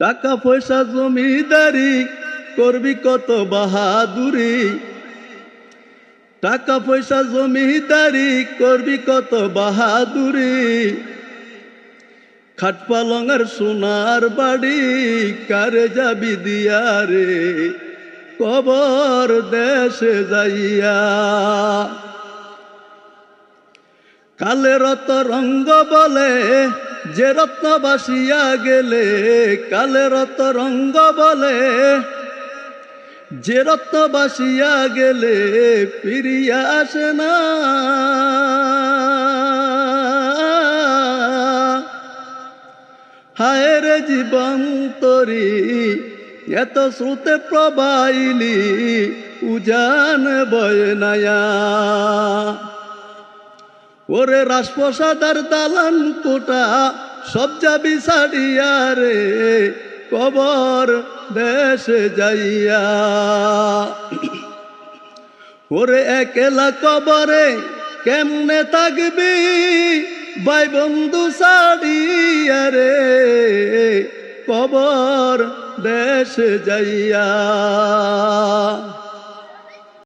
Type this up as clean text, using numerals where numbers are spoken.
টাকা পয়সা জমিদারি করবি কত বাহাদুরি, টাকা পয়সা জমিদারি করবি কত বাহাদুরি, খাট পালঙের সোনার বাড়ি কারে যাবি দিয়া রে কবর দেশে যাইয়া। কালের রঙ্গ বলে যে রত্ন বাসিয়া গেলে, কালের রঙ্গ বলে যে রত্ন বাসিয়া গেলে ফিরিয়া আসে না। হায় রে জীবন তরি এত শ্রুতে প্রবাইলি উজান বয় নায়া। ওরে রাজপ্রসাদার দালান কোটা সব যাবি ছাড়িয়া রে কবর দেশে যাইয়া। ওরে একলা কবরে কেমনে থাকবি ভাই বন্ধু ছাড়িয়া রে কবর দেশে যাইয়া।